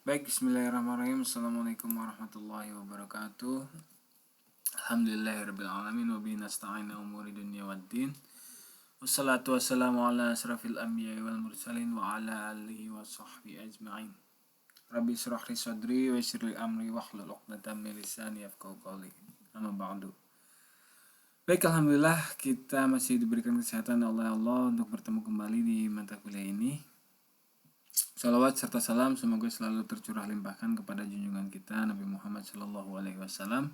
Baik, bismillahirrahmanirrahim. Assalamualaikum warahmatullahi wabarakatuh. Alhamdulillahirrabbilalamin. Wa bihi nasta'inu umuri dunya waddin. Wassalatu wassalamu ala asrafil anbiya'i wal mursalin wa ala alihi wa sahbihi ajma'in. Rabbi shrah li sadri wa yassir li amri wahlul 'uqdatam min lisani yafqahu qawli. Amma ba'du. Baik, alhamdulillah kita masih diberikan kesehatan oleh Allah untuk bertemu kembali di mata kuliah ini. Salawat serta salam semoga selalu tercurah limpahkan kepada junjungan kita Nabi Muhammad SAW,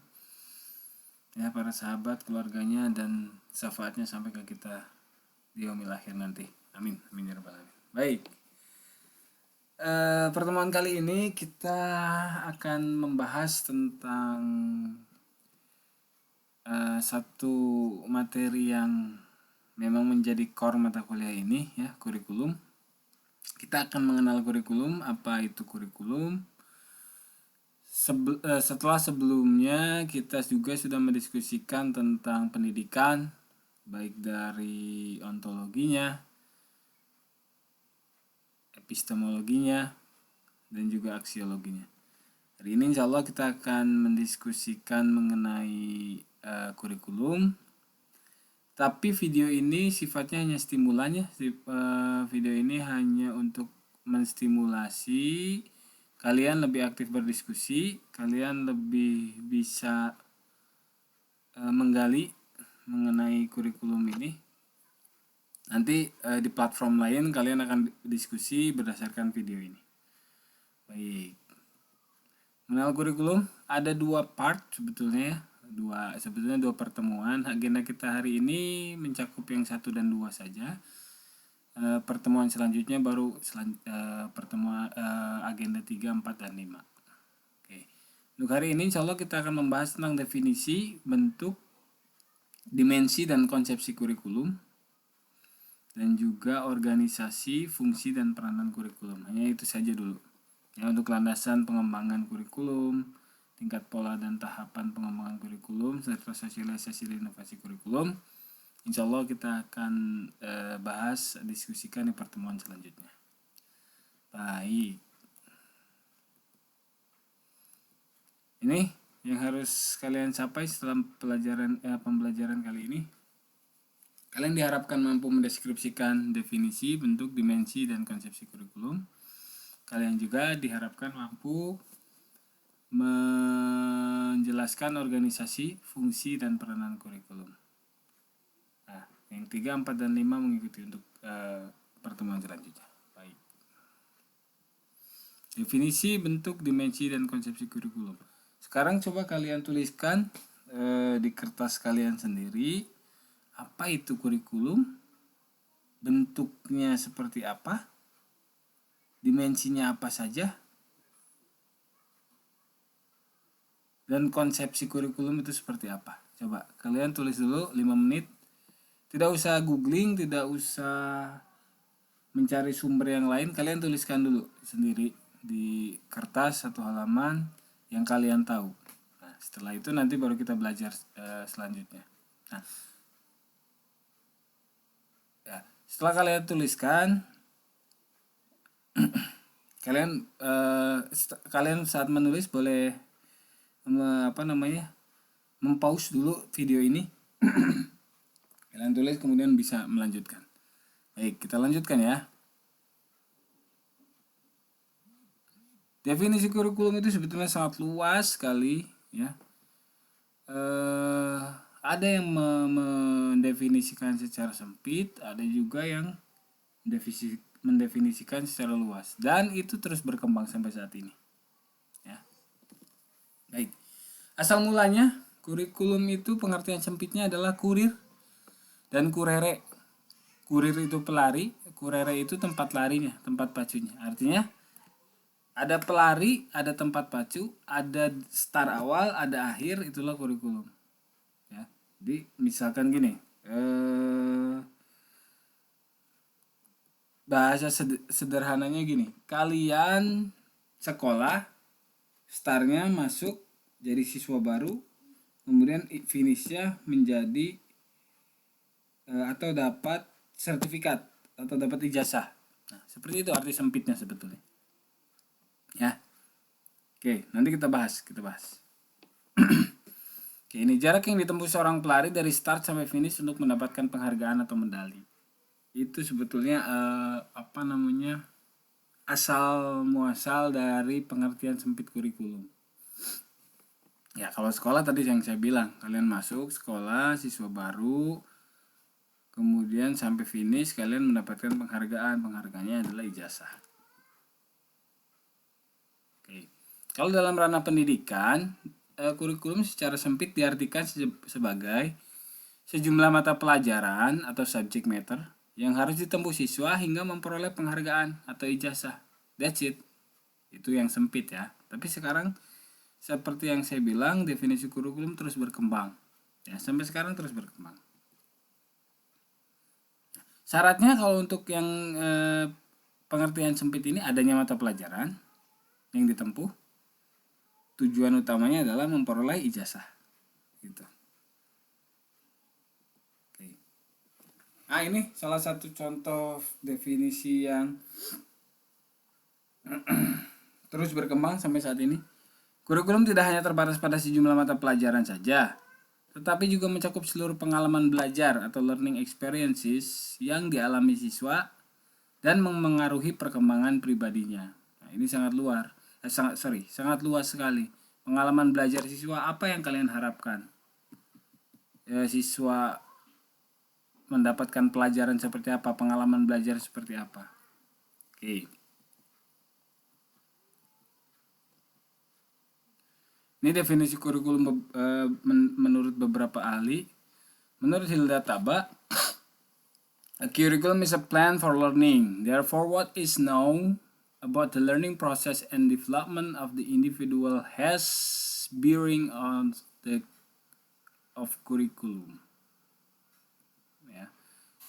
ya, para sahabat, keluarganya, dan syafaatnya sampai ke kita di yaumil akhir nanti. Amin, amin ya rabbal alamin. Baik, pertemuan kali ini kita akan membahas tentang satu materi yang memang menjadi core mata kuliah ini, ya, kurikulum. Kita akan mengenal kurikulum, apa itu kurikulum. Setelah sebelumnya kita juga sudah mendiskusikan tentang pendidikan, baik dari ontologinya, epistemologinya, dan juga aksiologinya. Hari ini insya Allah kita akan mendiskusikan mengenai kurikulum. Tapi video ini sifatnya hanya stimulannya. Video ini hanya untuk menstimulasi kalian lebih aktif berdiskusi, kalian lebih bisa menggali mengenai kurikulum ini. Nanti di platform lain kalian akan diskusi berdasarkan video ini. Baik. Mengenal kurikulum ada dua part sebetulnya. Dua pertemuan. Agenda kita hari ini mencakup yang 1 dan 2 saja. Pertemuan selanjutnya baru pertemuan agenda 3, 4, dan 5. Oke. Untuk hari ini insya Allah kita akan membahas tentang definisi, bentuk, dimensi, dan konsepsi kurikulum, dan juga organisasi, fungsi, dan peranan kurikulum. Hanya itu saja dulu. Ya, untuk landasan pengembangan kurikulum, tingkat pola dan tahapan pengembangan kurikulum, serta sosialisasi dan inovasi kurikulum, insya Allah kita akan bahas, diskusikan di pertemuan selanjutnya. Baik. Ini yang harus kalian capai setelah pembelajaran kali ini. Kalian diharapkan mampu mendeskripsikan definisi, bentuk, dimensi, dan konsepsi kurikulum. Kalian juga diharapkan mampu menjelaskan organisasi, fungsi, dan peranan kurikulum. Nah, yang 3, 4, dan 5 mengikuti untuk pertemuan selanjutnya. Baik. Definisi, bentuk, dimensi, dan konsepsi kurikulum. Sekarang coba kalian tuliskan di kertas kalian sendiri, apa itu kurikulum, bentuknya seperti apa, dimensinya apa saja, dan konsepsi kurikulum itu seperti apa. Coba kalian tulis dulu 5 menit. Tidak usah googling, tidak usah mencari sumber yang lain. Kalian tuliskan dulu sendiri di kertas 1 halaman yang kalian tahu. Nah, setelah itu nanti baru kita belajar selanjutnya. Nah, ya, setelah kalian tuliskan, kalian saat menulis boleh mempause dulu video ini. Kalian tulis kemudian bisa melanjutkan. Baik, kita lanjutkan ya. Definisi kurikulum itu sebetulnya sangat luas sekali, ya. Ada yang mendefinisikan secara sempit, ada juga yang mendefinisikan secara luas, dan itu terus berkembang sampai saat ini. Ya. Baik. Asal mulanya kurikulum itu pengertian sempitnya adalah kurir dan kurere. Kurir itu pelari, kurere itu tempat larinya, tempat pacunya. Artinya ada pelari, ada tempat pacu, ada start awal, ada akhir, itulah kurikulum. Ya. Jadi misalkan gini, bahasa sederhananya gini, kalian sekolah, startnya masuk jadi siswa baru, kemudian finishnya menjadi atau dapat sertifikat atau dapat ijazah. Nah, seperti itu arti sempitnya sebetulnya. Ya. Oke, nanti kita bahas. Oke, ini jarak yang ditempuh seorang pelari dari start sampai finish untuk mendapatkan penghargaan atau medali. Itu sebetulnya asal muasal dari pengertian sempit kurikulum. Ya, kalau sekolah tadi yang saya bilang, kalian masuk sekolah, siswa baru, kemudian sampai finish kalian mendapatkan penghargaan. Penghargaannya adalah ijazah. Oke. Kalau dalam ranah pendidikan, kurikulum secara sempit diartikan sebagai sejumlah mata pelajaran atau subject matter yang harus ditempuh siswa hingga memperoleh penghargaan atau ijazah. That's it. Itu yang sempit ya. Tapi sekarang seperti yang saya bilang, definisi kurikulum terus berkembang. Ya, sampai sekarang terus berkembang. Syaratnya kalau untuk yang pengertian sempit ini adanya mata pelajaran yang ditempuh. Tujuan utamanya adalah memperoleh ijazah. Gitu. Nah, ini salah satu contoh definisi yang terus berkembang sampai saat ini. Kurikulum tidak hanya terbatas pada sejumlah mata pelajaran saja, tetapi juga mencakup seluruh pengalaman belajar atau learning experiences yang dialami siswa dan memengaruhi perkembangan pribadinya. Nah, ini sangat luas sekali. Pengalaman belajar siswa, apa yang kalian harapkan? Siswa mendapatkan pelajaran seperti apa, pengalaman belajar seperti apa. Oke. Ini definisi kurikulum menurut beberapa ahli. Menurut Hilda Taba, a curriculum is a plan for learning. Therefore, what is known about the learning process and development of the individual has bearing on the of curriculum.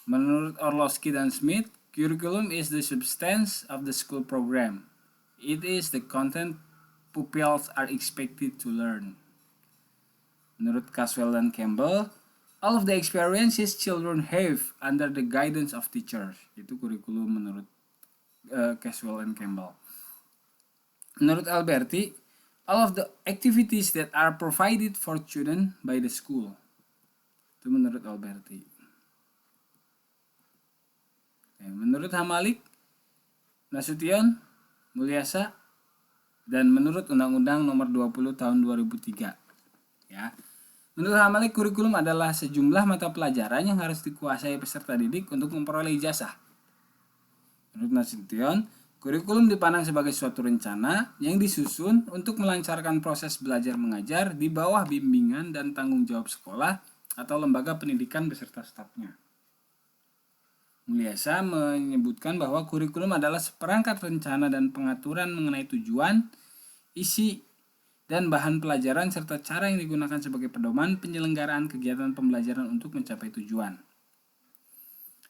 Menurut Orlowski dan Smith, curriculum is the substance of the school program. It is the content pupils are expected to learn. Menurut Caswell dan Campbell, all of the experiences children have under the guidance of teachers. Itu kurikulum menurut Caswell dan Campbell. Menurut Alberti, all of the activities that are provided for children by the school. Itu menurut Alberti. Menurut Hamalik, Nasution, Mulyasa, dan menurut Undang-Undang Nomor 20 Tahun 2003. Ya. Menurut Hamalik, kurikulum adalah sejumlah mata pelajaran yang harus dikuasai peserta didik untuk memperoleh ijazah. Menurut Nasution, kurikulum dipandang sebagai suatu rencana yang disusun untuk melancarkan proses belajar mengajar di bawah bimbingan dan tanggung jawab sekolah atau lembaga pendidikan beserta stafnya. Mulyasa menyebutkan bahwa kurikulum adalah seperangkat rencana dan pengaturan mengenai tujuan, isi, dan bahan pelajaran serta cara yang digunakan sebagai pedoman penyelenggaraan kegiatan pembelajaran untuk mencapai tujuan.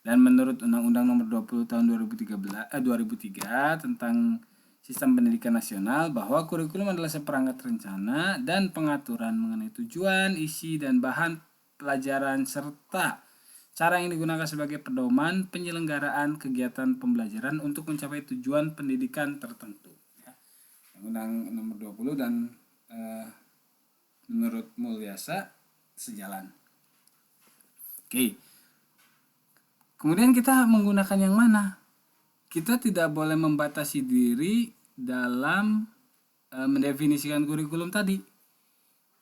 Dan menurut Undang-Undang Nomor 20 Tahun 2003 tentang Sistem Pendidikan Nasional, bahwa kurikulum adalah seperangkat rencana dan pengaturan mengenai tujuan, isi, dan bahan pelajaran serta cara yang digunakan sebagai pedoman penyelenggaraan kegiatan pembelajaran untuk mencapai tujuan pendidikan tertentu. Undang Nomor 20 dan menurut Mulyasa sejalan. Oke. Kemudian kita menggunakan yang mana? Kita tidak boleh membatasi diri dalam mendefinisikan kurikulum tadi.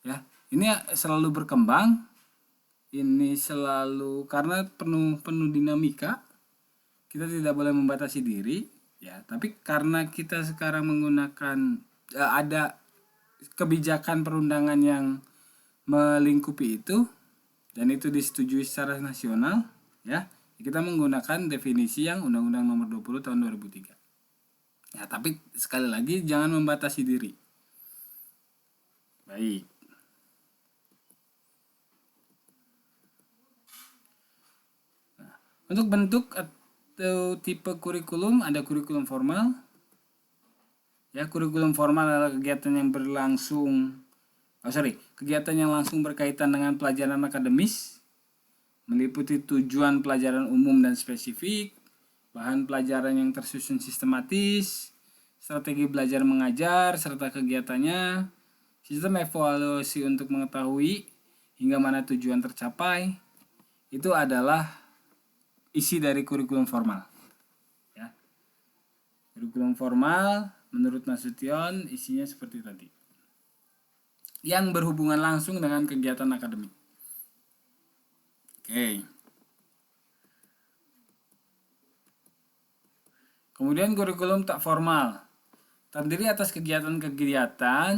Ya, ini selalu berkembang. Ini selalu karena penuh dinamika, kita tidak boleh membatasi diri, ya. Tapi karena kita sekarang menggunakan ada kebijakan perundangan yang melingkupi itu dan itu disetujui secara nasional, ya. Kita menggunakan definisi yang Undang-Undang Nomor 20 Tahun 2003. Ya, tapi sekali lagi jangan membatasi diri. Baik. Untuk bentuk atau tipe kurikulum, ada kurikulum formal. Ya, kurikulum formal adalah kegiatan yang kegiatan yang langsung berkaitan dengan pelajaran akademis, meliputi tujuan pelajaran umum dan spesifik, bahan pelajaran yang tersusun sistematis, strategi belajar mengajar serta kegiatannya, sistem evaluasi untuk mengetahui hingga mana tujuan tercapai, itu adalah isi dari kurikulum formal. Ya. Kurikulum formal menurut Nasution isinya seperti tadi, yang berhubungan langsung dengan kegiatan akademik. Oke. Kemudian kurikulum tak formal terdiri atas kegiatan-kegiatan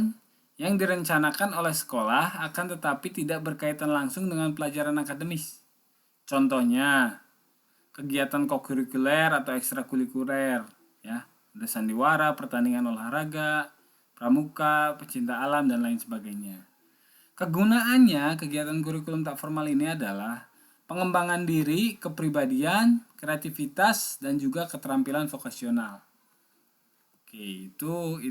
yang direncanakan oleh sekolah akan tetapi tidak berkaitan langsung dengan pelajaran akademis. Contohnya, kegiatan kokurikuler atau ekstrakurikuler, ya, ada sandiwara, pertandingan olahraga, pramuka, pecinta alam, dan lain sebagainya. Kegunaannya kegiatan kurikulum tak formal ini adalah pengembangan diri, kepribadian, kreativitas, dan juga keterampilan vokasional. Oke, itu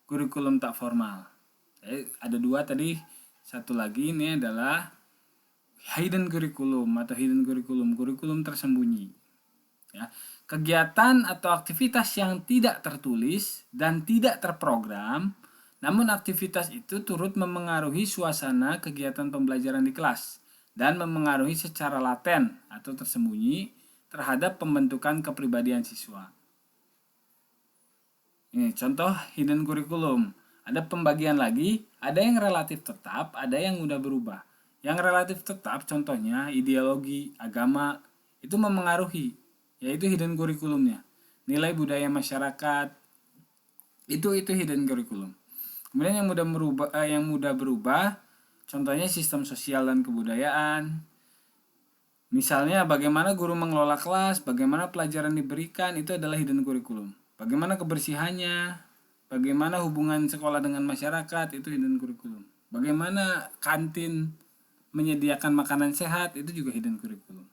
kurikulum tak formal. Ada dua tadi, satu lagi ini adalah hidden curriculum atau hidden curriculum, kurikulum tersembunyi. Ya, kegiatan atau aktivitas yang tidak tertulis dan tidak terprogram, namun aktivitas itu turut memengaruhi suasana kegiatan pembelajaran di kelas dan memengaruhi secara laten atau tersembunyi terhadap pembentukan kepribadian siswa. Ini contoh hidden curriculum. Ada pembagian lagi, ada yang relatif tetap, ada yang mudah berubah. Yang relatif tetap contohnya ideologi, agama, itu memengaruhi, yaitu hidden curriculumnya. Nilai budaya masyarakat, itu hidden curriculum. Kemudian yang mudah berubah, contohnya sistem sosial dan kebudayaan. Misalnya bagaimana guru mengelola kelas, bagaimana pelajaran diberikan, itu adalah hidden curriculum. Bagaimana kebersihannya, bagaimana hubungan sekolah dengan masyarakat, itu hidden curriculum. Bagaimana kantin menyediakan makanan sehat, itu juga hidden curriculum.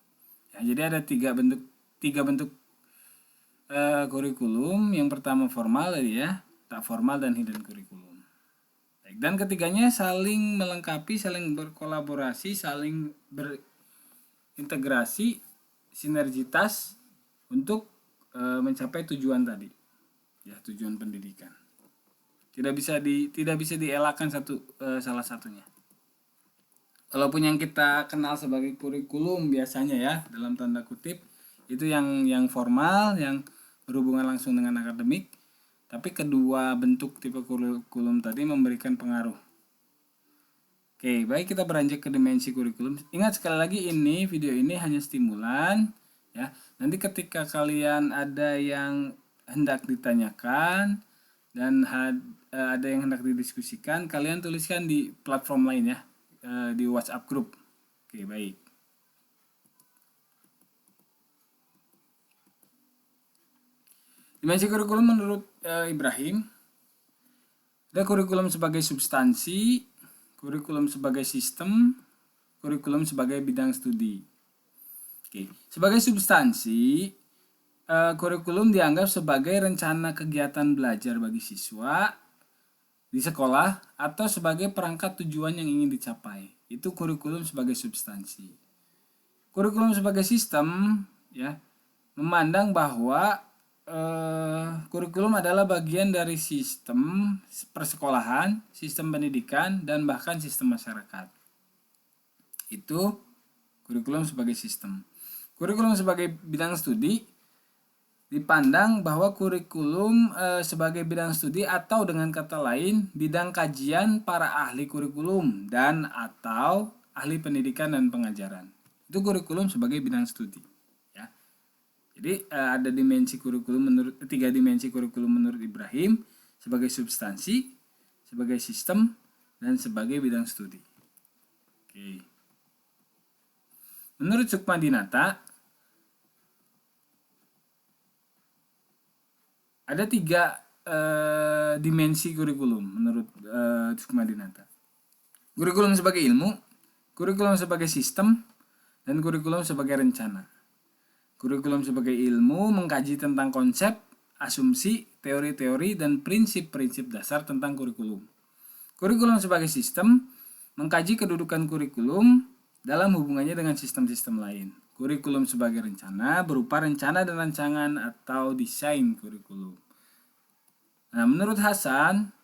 Ya, jadi ada tiga bentuk kurikulum. Yang pertama formal tadi ya, tak formal dan hidden curriculum. Dan ketiganya saling melengkapi, saling berkolaborasi, saling berintegrasi, sinergitas untuk mencapai tujuan tadi, ya, tujuan pendidikan. Tidak bisa dielakkan salah satunya. Walaupun yang kita kenal sebagai kurikulum biasanya ya dalam tanda kutip itu yang formal, yang berhubungan langsung dengan akademik, tapi kedua bentuk tipe kurikulum tadi memberikan pengaruh. Oke, baik, kita beranjak ke dimensi kurikulum. Ingat sekali lagi, ini video ini hanya stimulan ya. Nanti ketika kalian ada yang hendak ditanyakan dan ada yang hendak didiskusikan, kalian tuliskan di platform lain ya, di WhatsApp group. Oke, baik. Dimensi kurikulum menurut Ibrahim, ada kurikulum sebagai substansi, kurikulum sebagai sistem, kurikulum sebagai bidang studi. Oke, sebagai substansi, kurikulum dianggap sebagai rencana kegiatan belajar bagi siswa di sekolah atau sebagai perangkat tujuan yang ingin dicapai. Itu kurikulum sebagai substansi. Kurikulum sebagai sistem ya memandang bahwa kurikulum adalah bagian dari sistem persekolahan, sistem pendidikan, dan bahkan sistem masyarakat. Itu kurikulum sebagai sistem. Kurikulum sebagai bidang studi dipandang bahwa kurikulum sebagai bidang studi atau dengan kata lain bidang kajian para ahli kurikulum dan atau ahli pendidikan dan pengajaran. Itu kurikulum sebagai bidang studi. Jadi ada dimensi kurikulum tiga dimensi kurikulum menurut Ibrahim, sebagai substansi, sebagai sistem, dan sebagai bidang studi. Oke. Menurut Sukmadinata, ada tiga dimensi kurikulum menurut Sukmadinata. Kurikulum sebagai ilmu, kurikulum sebagai sistem, dan kurikulum sebagai rencana. Kurikulum sebagai ilmu mengkaji tentang konsep, asumsi, teori-teori, dan prinsip-prinsip dasar tentang kurikulum. Kurikulum sebagai sistem mengkaji kedudukan kurikulum dalam hubungannya dengan sistem-sistem lain. Kurikulum sebagai rencana berupa rencana dan rancangan atau desain kurikulum. Nah, menurut Hasan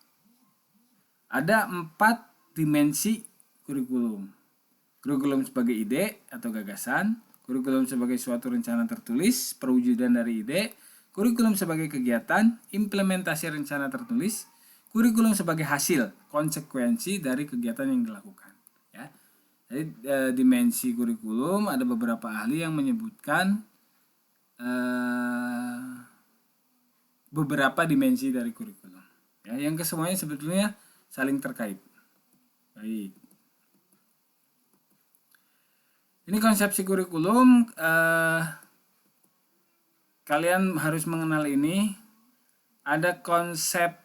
ada 4 dimensi kurikulum. Kurikulum sebagai ide atau gagasan, kurikulum sebagai suatu rencana tertulis, perwujudan dari ide, kurikulum sebagai kegiatan, implementasi rencana tertulis, kurikulum sebagai hasil, konsekuensi dari kegiatan yang dilakukan. Ya. Jadi dimensi kurikulum ada beberapa ahli yang menyebutkan beberapa dimensi dari kurikulum. Ya, yang kesemuanya sebetulnya saling terkait. Baik. Ini konsepsi kurikulum. Kalian harus mengenal ini. Ada konsep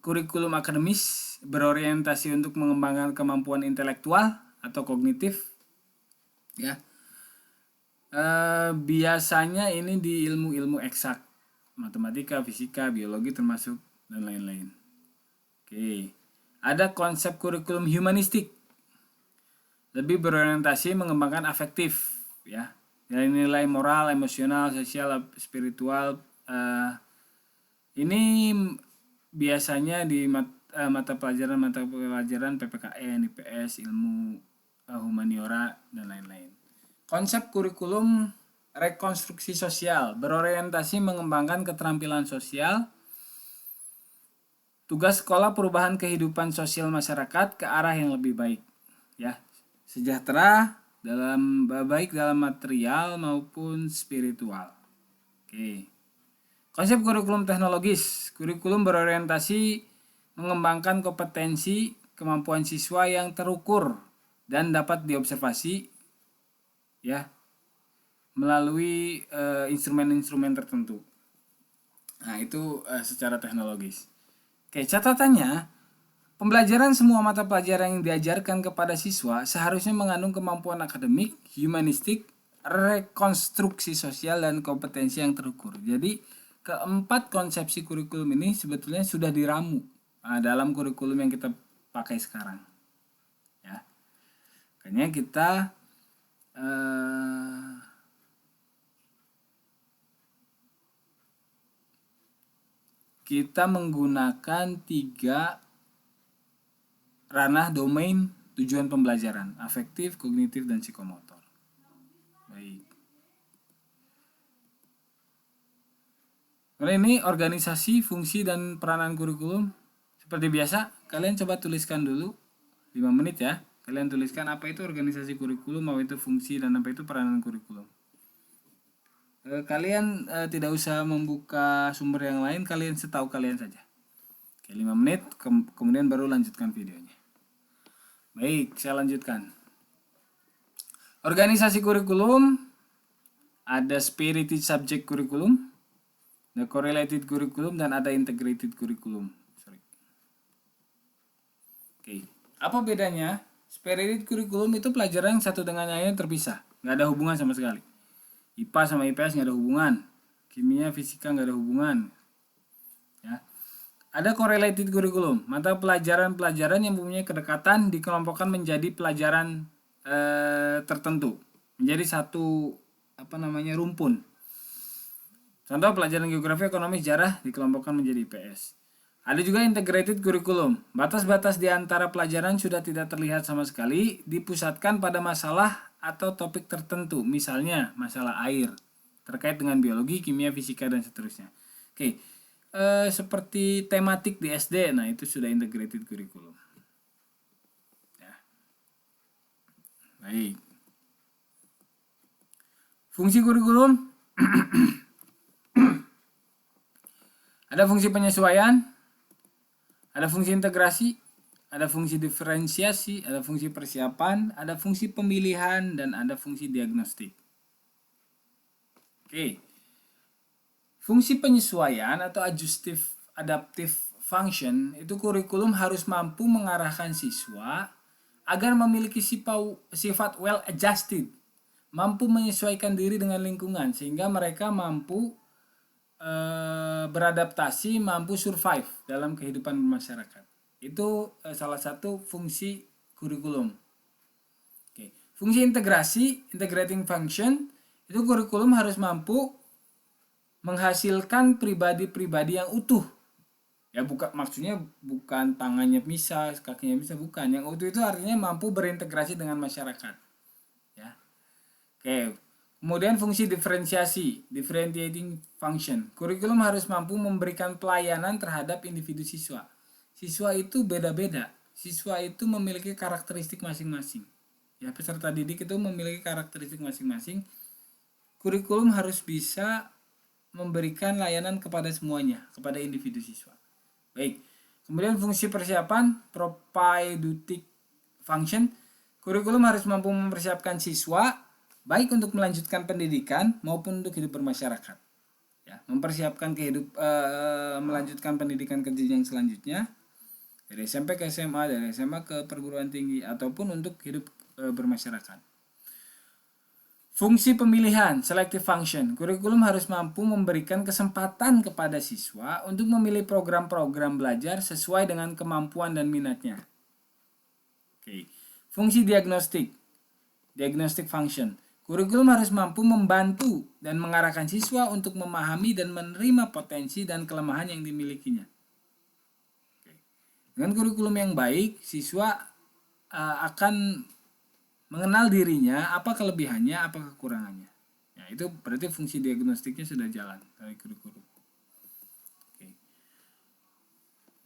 kurikulum akademis berorientasi untuk mengembangkan kemampuan intelektual atau kognitif. Ya. Biasanya ini di ilmu-ilmu eksak, matematika, fisika, biologi termasuk dan lain-lain. Oke. Ada konsep kurikulum humanistik, lebih berorientasi mengembangkan afektif, ya, nilai-nilai moral, emosional, sosial, spiritual. Ini biasanya di mata pelajaran PPKN, IPS, ilmu humaniora dan lain-lain. Konsep kurikulum rekonstruksi sosial berorientasi mengembangkan keterampilan sosial. Tugas sekolah perubahan kehidupan sosial masyarakat ke arah yang lebih baik, ya, sejahtera baik dalam material maupun spiritual. Oke. Konsep kurikulum teknologis, kurikulum berorientasi mengembangkan kompetensi kemampuan siswa yang terukur dan dapat diobservasi, ya, melalui instrumen-instrumen tertentu. Nah, itu secara teknologis. Oke, catatannya, pembelajaran semua mata pelajaran yang diajarkan kepada siswa seharusnya mengandung kemampuan akademik, humanistik, rekonstruksi sosial, dan kompetensi yang terukur. Jadi, keempat konsepsi kurikulum ini sebetulnya sudah diramu dalam kurikulum yang kita pakai sekarang. Ya. Makanya kita menggunakan 3 ranah domain tujuan pembelajaran, afektif, kognitif, dan psikomotor. Baik. Karena ini organisasi, fungsi, dan peranan kurikulum. Seperti biasa, kalian coba tuliskan dulu 5 menit ya. Kalian tuliskan apa itu organisasi kurikulum, apa itu fungsi, dan apa itu peranan kurikulum. Kalian tidak usah membuka sumber yang lain, kalian setahu kalian saja. Oke, 5 menit, kemudian baru lanjutkan videonya. Baik, saya lanjutkan. Organisasi kurikulum, ada spirited subject kurikulum, ada correlated kurikulum, dan ada integrated kurikulum. Oke, apa bedanya? Spirited kurikulum itu pelajaran yang satu dengan yang lain terpisah, nggak ada hubungan sama sekali. IPA sama IPS nggak ada hubungan, kimia, fisika nggak ada hubungan. Ya. Ada correlated kurikulum, mata pelajaran-pelajaran yang mempunyai kedekatan dikelompokkan menjadi pelajaran tertentu, menjadi satu rumpun. Contoh pelajaran geografi, ekonomi, sejarah dikelompokkan menjadi IPS. Ada juga integrated kurikulum, batas-batas di antara pelajaran sudah tidak terlihat sama sekali, dipusatkan pada masalah atau topik tertentu, misalnya masalah air, terkait dengan biologi, kimia, fisika, dan seterusnya. Oke. Seperti tematik di SD, nah itu sudah integrated kurikulum. Ya. Baik. Fungsi kurikulum ada fungsi penyesuaian, ada fungsi integrasi, ada fungsi diferensiasi, ada fungsi persiapan, ada fungsi pemilihan, dan ada fungsi diagnostik. Oke. Fungsi penyesuaian atau adaptive function itu kurikulum harus mampu mengarahkan siswa agar memiliki sifat well adjusted, mampu menyesuaikan diri dengan lingkungan sehingga mereka mampu beradaptasi, mampu survive dalam kehidupan masyarakat. Itu salah satu fungsi kurikulum. Oke. Fungsi integrasi, integrating function, itu kurikulum harus mampu menghasilkan pribadi-pribadi yang utuh. Ya maksudnya bukan tangannya bisa, kakinya bisa, bukan. Yang utuh itu artinya mampu berintegrasi dengan masyarakat. Ya. Oke. Kemudian fungsi diferensiasi, differentiating function. Kurikulum harus mampu memberikan pelayanan terhadap individu siswa. Siswa itu beda-beda. Siswa itu memiliki karakteristik masing-masing. Ya, peserta didik itu memiliki karakteristik masing-masing. Kurikulum harus bisa memberikan layanan kepada semuanya, kepada individu siswa. Baik. Kemudian fungsi persiapan, propedeutic function. Kurikulum harus mampu mempersiapkan siswa baik untuk melanjutkan pendidikan maupun untuk hidup bermasyarakat. Ya, mempersiapkan melanjutkan pendidikan ke jenjang selanjutnya dari SMP ke SMA, dari SMA ke perguruan tinggi, ataupun untuk hidup bermasyarakat. Fungsi pemilihan, selective function. Kurikulum harus mampu memberikan kesempatan kepada siswa untuk memilih program-program belajar sesuai dengan kemampuan dan minatnya. Oke. Fungsi diagnostik, diagnostic function. Kurikulum harus mampu membantu dan mengarahkan siswa untuk memahami dan menerima potensi dan kelemahan yang dimilikinya. Oke. Dengan kurikulum yang baik, siswa akan mengenal dirinya, apa kelebihannya, apa kekurangannya. Ya, itu berarti fungsi diagnostiknya sudah jalan dari kurikulum. Oke.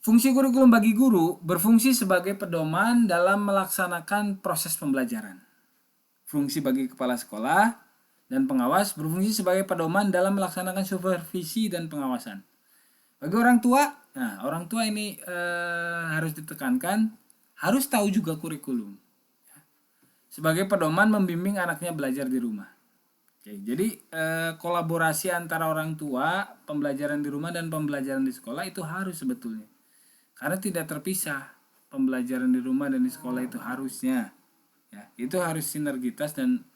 Fungsi kurikulum bagi guru berfungsi sebagai pedoman dalam melaksanakan proses pembelajaran. Fungsi bagi kepala sekolah dan pengawas berfungsi sebagai pedoman dalam melaksanakan supervisi dan pengawasan. Bagi orang tua, nah orang tua ini harus ditekankan, harus tahu juga kurikulum sebagai pedoman membimbing anaknya belajar di rumah. Oke, jadi kolaborasi antara orang tua, pembelajaran di rumah dan pembelajaran di sekolah itu harus sebetulnya. Karena tidak terpisah pembelajaran di rumah dan di sekolah itu harusnya. Ya, itu harus sinergitas dan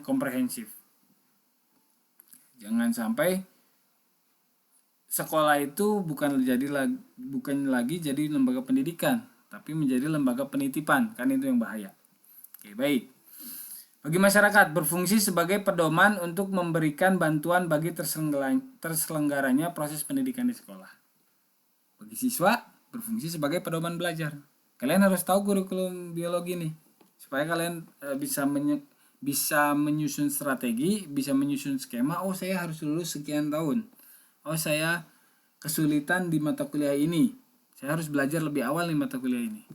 komprehensif. Jangan sampai sekolah itu bukan lagi jadi lembaga pendidikan, tapi menjadi lembaga penitipan, kan itu yang bahaya. Oke, baik. Bagi masyarakat berfungsi sebagai pedoman untuk memberikan bantuan bagi terselenggaranya proses pendidikan di sekolah. Bagi siswa berfungsi sebagai pedoman belajar. Kalian harus tahu kurikulum biologi nih, supaya kalian bisa menyusun strategi, bisa menyusun skema. Oh, saya harus lulus sekian tahun. Oh, saya kesulitan di mata kuliah ini. Saya harus belajar lebih awal di mata kuliah ini.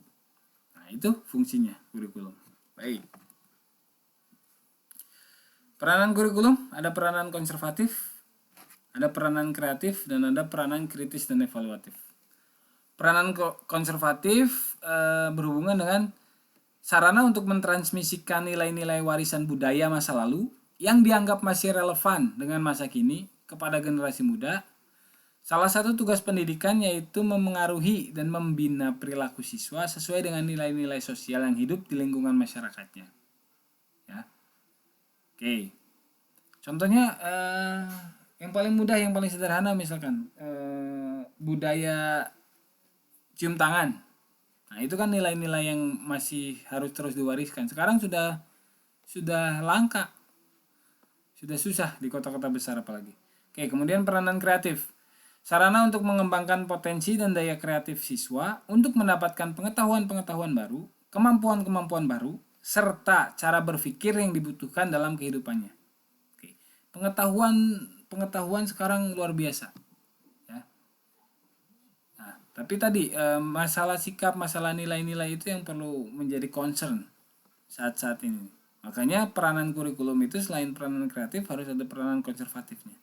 Nah, itu fungsinya kurikulum. Baik. Peranan kurikulum, ada peranan konservatif, ada peranan kreatif, dan ada peranan kritis dan evaluatif. Peranan konservatif berhubungan dengan sarana untuk mentransmisikan nilai-nilai warisan budaya masa lalu yang dianggap masih relevan dengan masa kini kepada generasi muda. Salah satu tugas pendidikan yaitu memengaruhi dan membina perilaku siswa sesuai dengan nilai-nilai sosial yang hidup di lingkungan masyarakatnya. Ya. Oke. Contohnya yang paling mudah, yang paling sederhana misalkan budaya cium tangan. Nah, itu kan nilai-nilai yang masih harus terus diwariskan. Sekarang sudah langka. Sudah susah di kota-kota besar apalagi. Oke, kemudian peranan kreatif. Sarana untuk mengembangkan potensi dan daya kreatif siswa untuk mendapatkan pengetahuan-pengetahuan baru, kemampuan-kemampuan baru, serta cara berpikir yang dibutuhkan dalam kehidupannya. Oke. Pengetahuan sekarang luar biasa. Ya. Nah, tapi tadi masalah sikap, masalah nilai-nilai itu yang perlu menjadi concern saat-saat ini. Makanya peranan kurikulum itu selain peranan kreatif harus ada peranan konservatifnya.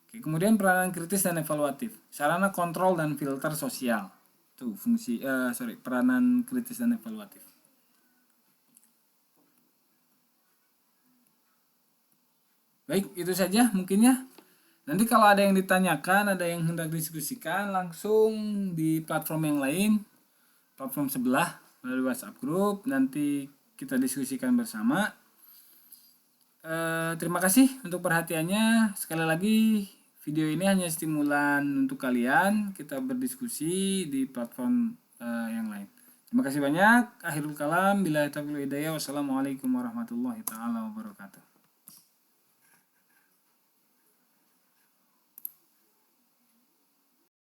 Oke, kemudian peranan kritis dan evaluatif, sarana kontrol dan filter sosial. Itu peranan kritis dan evaluatif. Baik, itu saja mungkinnya. Nanti kalau ada yang ditanyakan, ada yang hendak diskusikan, langsung di platform yang lain, platform sebelah melalui WhatsApp group, nanti kita diskusikan bersama. Terima kasih untuk perhatiannya. Sekali lagi, video ini hanya stimulan untuk kalian. Kita berdiskusi di platform yang lain. Terima kasih banyak. Akhirul kalam, bila taufiq wal hidayah. Wassalamualaikum warahmatullahi taala wabarakatuh.